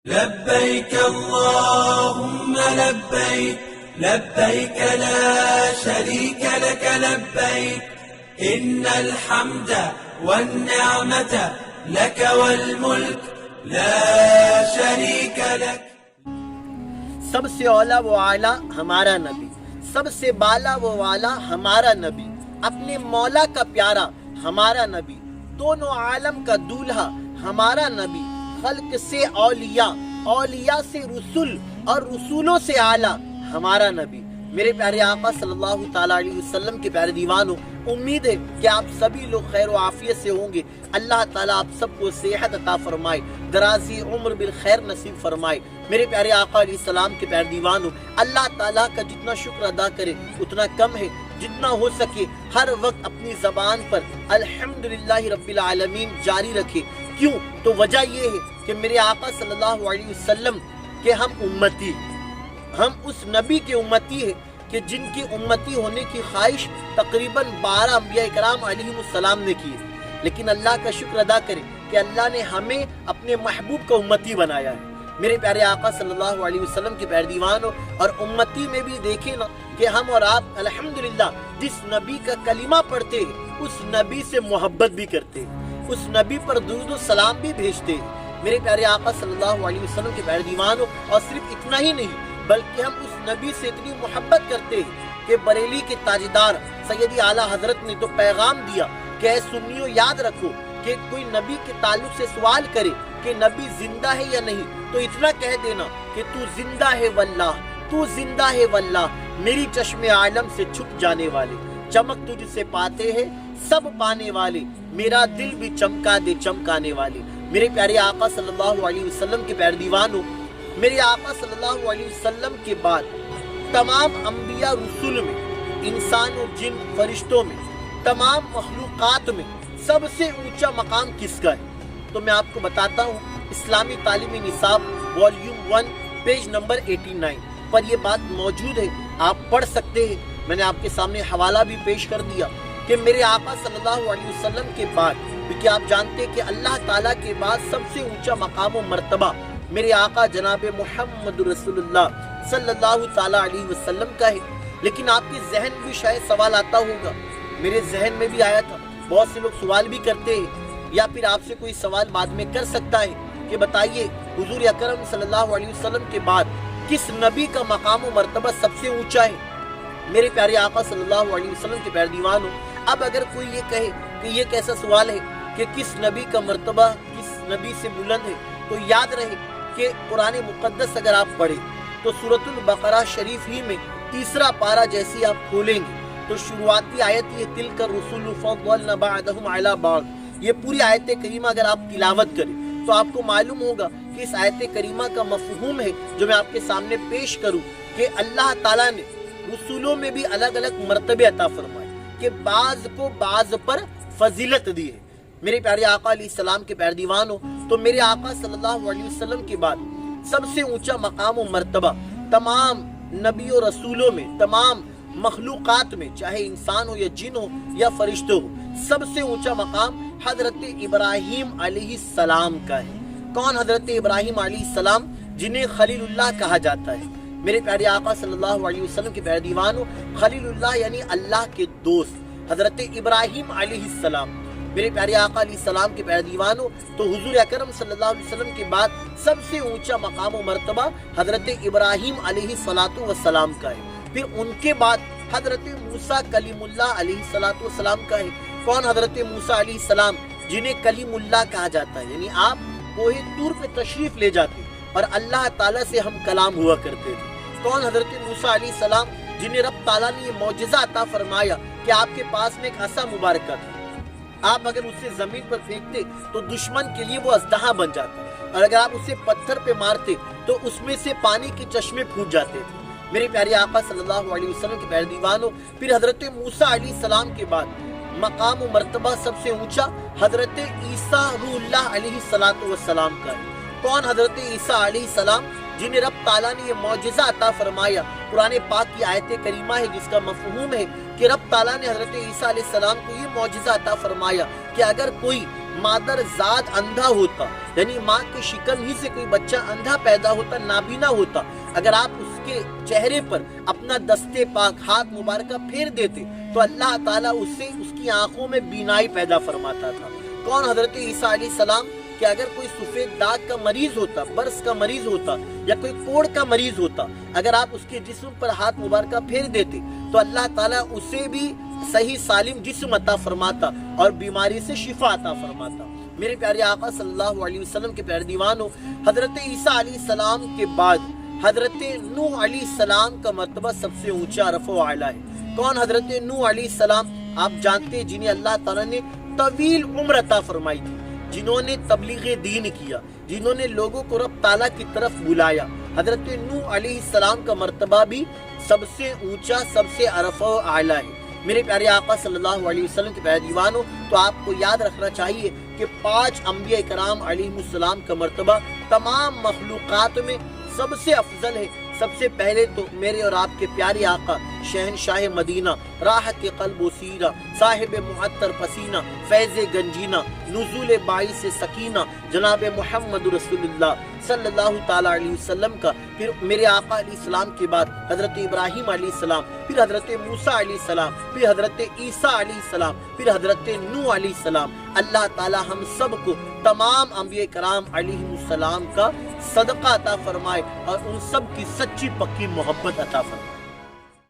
لبيك اللهم لبيك لبيك لا شريك لك لبيك إن الحمد والنعمة لك والملك لا شريك لك. سب سے اولا و اعلیٰ ہمارا نبی، سب سے بالا و والا ہمارا نبی، اپنے مولا کا پیارا ہمارا نبی، دونوں عالم کا دولہا ہمارا نبی، خلق سے اولیاء، اولیاء سے رسول اور رسولوں سے اعلیٰ ہمارا نبی. میرے پیارے آقا صلی اللہ تعالیٰ علیہ وسلم کے پیارے دیوانوں، امید ہے کہ آپ سبھی لوگ خیر و عافیت سے ہوں گے. اللہ تعالیٰ آپ سب کو صحت عطا فرمائے، درازی عمر بالخیر نصیب فرمائے. میرے پیارے آقا علیہ السلام کے پیارے دیوانوں، اللہ تعالیٰ کا جتنا شکر ادا کرے اتنا کم ہے. جتنا ہو سکے ہر وقت اپنی زبان پر الحمدللہ رب العالمین جاری رکھے. کیوں؟ تو وجہ یہ ہے کہ میرے آقا صلی اللہ علیہ وسلم کہ ہم امتی، ہم اس نبی کے امتی ہیں کہ جن کی امتی ہونے کی خواہش تقریباً 12 انبیاء اکرام علیہ السلام نے کی ہے. لیکن اللہ کا شکر ادا کریں کہ اللہ نے ہمیں اپنے محبوب کا امتی بنایا ہے. میرے پیارے آقا صلی اللہ علیہ وسلم کے پیارے دیوانوں، اور امتی میں بھی دیکھیں نا کہ ہم اور آپ الحمدللہ جس نبی کا کلمہ پڑھتے ہیں اس نبی سے محبت بھی کرتے ہیں، اس نبی پر درود و سلام بھی بھیجتے ہیں. میرے پیارے آقا صلی اللہ علیہ وسلم کے پیارے دیوانوں، اور صرف اتنا ہی نہیں بلکہ ہم اس نبی سے اتنی محبت کرتے ہیں کہ بریلی کے تاجدار سیدی اعلیٰ حضرت نے تو پیغام دیا کہ اے سنیو یاد رکھو کہ کوئی نبی کے تعلق سے سوال کرے کہ نبی زندہ ہے یا نہیں تو اتنا کہہ دینا کہ تو زندہ ہے واللہ، تو زندہ ہے واللہ، میری چشم عالم سے چھپ جانے والے، چمک تجھ سے پاتے ہیں سب پانے والے، میرا دل بھی چمکا دے چمکانے والے. میرے پیارے آقا صلی اللہ علیہ وسلم کے پیارے دیوانوں، میرے آقا صلی اللہ علیہ وسلم کے بعد تمام انبیاء رسول میں، انسان و جن فرشتوں میں، تمام مخلوقات میں سب سے اونچا مقام کس کا ہے؟ تو میں آپ کو بتاتا ہوں، اسلامی تعلیمی نصاب والیوم 1 پیج نمبر 89 پر یہ بات موجود ہے، آپ پڑھ سکتے ہیں. میں نے آپ کے سامنے حوالہ بھی پیش کر دیا کہ میرے آقا صلی اللہ علیہ وسلم کے بعد، کیونکہ آپ جانتے ہیں کہ اللہ تعالیٰ کے بعد سب سے اونچا مقام و مرتبہ میرے آقا جناب محمد رسول اللہ صلی اللہ تعالیٰ علیہ وسلم کا ہے. لیکن آپ کے ذہن میں بھی شاید سوال آتا ہوگا، میرے ذہن میں بھی آیا تھا، بہت سے لوگ سوال بھی کرتے ہیں یا پھر آپ سے کوئی سوال بعد میں کر سکتا ہے کہ بتائیے حضور اکرم صلی اللہ علیہ وسلم کے بعد کس نبی کا مقام و مرتبہ سب سے اونچا ہے؟ میرے پیارے آقا صلی اللہ علیہ وسلم کے پیارے دیوانوں، اب اگر کوئی یہ کہے کہ یہ کیسا سوال ہے کہ کس نبی کا مرتبہ کس نبی سے بلند ہے، تو یاد رہے کہ قرآن مقدس اگر آپ پڑھیں تو سورۃ البقرہ شریف ہی میں تیسرا پارہ جیسی آپ کھولیں گے تو شروعاتی آیت یہ تلک الرسل فضلنا بعضهم علی بعض، یہ پوری آیت کریمہ اگر آپ تلاوت کریں تو آپ کو معلوم ہوگا کہ اس آیت کریمہ کا مفہوم ہے جو میں آپ کے سامنے پیش کروں کہ اللہ تعالیٰ نے رسولوں میں بھی الگ الگ مرتبے عطا فرمائے کہ بعض کو بعض پر فضیلت دی ہے. میرے پیارے آقا علیہ السلام کے پیارے دیوانوں، تو میرے آقا صلی اللہ علیہ وسلم کے بعد سب سے اونچا مقام و مرتبہ تمام نبی و رسولوں میں، تمام مخلوقات میں، چاہے انسان ہو یا جن ہو یا فرشتے ہو، سب سے اونچا مقام حضرت ابراہیم علیہ السلام کا ہے. کون حضرت ابراہیم علیہ السلام؟ جنہیں خلیل اللہ کہا جاتا ہے. میرے پیارے آقا صلی اللہ علیہ وسلم کے پیارے دیوانوں، خلیل اللہ یعنی اللہ کے دوست حضرت ابراہیم علیہ السلام. میرے پیارے آقا علیہ السلام کے پیارے دیوانوں، تو حضور اکرم صلی اللہ علیہ وسلم کے بعد سب سے اونچا مقام و مرتبہ حضرت ابراہیم علیہ السلام کا ہے. پھر ان کے بعد حضرت موسیٰ کلیم اللہ علیہ السلام کا ہے. کون حضرت موسیٰ علیہ السلام؟ جنہیں کلیم اللہ کہا جاتا ہے، یعنی آپ کوہ طور پہ تشریف لے جاتے اور اللہ تعالیٰ سے ہم کلام ہوا کرتے تھے. کون حضرت موسیٰ علیہ السلام؟ جنہیں رب تعالیٰ نے یہ معجزہ عطا فرمایا کہ آپ کے پاس میں ایک عصا مبارکہ تھا، آپ اگر اسے زمین پر پھینکتے تو دشمن کے لیے وہ اژدہا بن جاتا، اور اگر آپ اسے پتھر پہ مارتے تو اس میں سے پانی کے چشمے پھوٹ جاتے تھے. میرے پیارے آقا صلی اللہ علیہ وسلم کے پیارے دیوانوں، پھر حضرت موسیٰ علیہ السلام کے بعد مقام و مرتبہ سب سے اونچا حضرت عیسیٰ روح اللہ علیہ السلام کا ہے. کون حضرت عیسیٰ علیہ السلام؟ جنہیں رب تعالیٰ نے یہ معجزہ عطا فرمایا. قرآن پاک کی آیت کریمہ ہے جس کا مفہوم ہے کہ رب تعالیٰ نے حضرت عیسیٰ علیہ السلام کو یہ معجزہ عطا فرمایا کہ اگر کوئی مادر زاد اندھا ہوتا، یعنی ماں کے شکم ہی سے کوئی بچہ اندھا پیدا ہوتا، نابینا ہوتا، اگر آپ اس کے چہرے پر اپنا دستے پاک ہاتھ مبارکہ پھیر دیتے تو اللہ تعالیٰ اسے اس کی آنکھوں میں بینائی پیدا فرماتا تھا۔ کون؟ حضرت عیسیٰ علیہ السلام، کہ اگر کوئی سفید داغ کا مریض ہوتا، برس کا مریض ہوتا یا کوئی کوڑ کا مریض ہوتا، اگر آپ اس کے جسم پر ہاتھ مبارکہ پھیر دیتے تو اللہ تعالیٰ اسے بھی صحیح سالم جسم عطا فرماتا اور بیماری سے شفا عطا فرماتا۔ میرے پیارے آقا صلی اللہ علیہ وسلم کے پیارے دیوانوں، حضرت عیسیٰ علیہ السلام کے بعد حضرت نوح علیہ السلام کا مرتبہ سب سے اونچا رفع و اعلیٰ ہے۔ کون؟ حضرت نوح علیہ السلام، آپ جانتے ہیں جنہیں اللہ تعالیٰ نے طویل عمر عطا فرمائی تھی، جنہوں نے تبلیغ دین کیا، جنہوں نے لوگوں کو رب تعالیٰ کی طرف بلایا۔ حضرت نوح علیہ السلام کا مرتبہ بھی سب سے اونچا، سب سے رفع و اعلیٰ ہے۔ میرے پیارے آقا صلی اللہ علیہ وسلم کے پیارے دیوانوں، تو آپ کو یاد رکھنا چاہیے کہ 5 انبیاء کرام علیہ السلام کا مرتبہ تمام مخلوقات میں سب سے افضل ہے۔ سب سے پہلے تو میرے اور آپ کے پیارے آقا شہنشاہ مدینہ، راحت قلب و سیرہ، صاحب معطر پسینہ، فیض گنجینہ، نزول باعث سکینہ، جناب محمد رسول اللہ صلی اللہ تعالیٰ علیہ وسلم کا، پھر میرے آقا علیہ السلام کے بعد حضرت ابراہیم علیہ السلام، پھر حضرت موسیٰ علیہ السلام، پھر حضرت عیسیٰ علیہ السلام، پھر حضرت نوح علیہ السلام۔ اللہ تعالیٰ ہم سب کو تمام انبیاء کرام علیہ السلام کا صدقہ عطا فرمائے اور ان سب کی سچی پکی محبت عطا فرمائے۔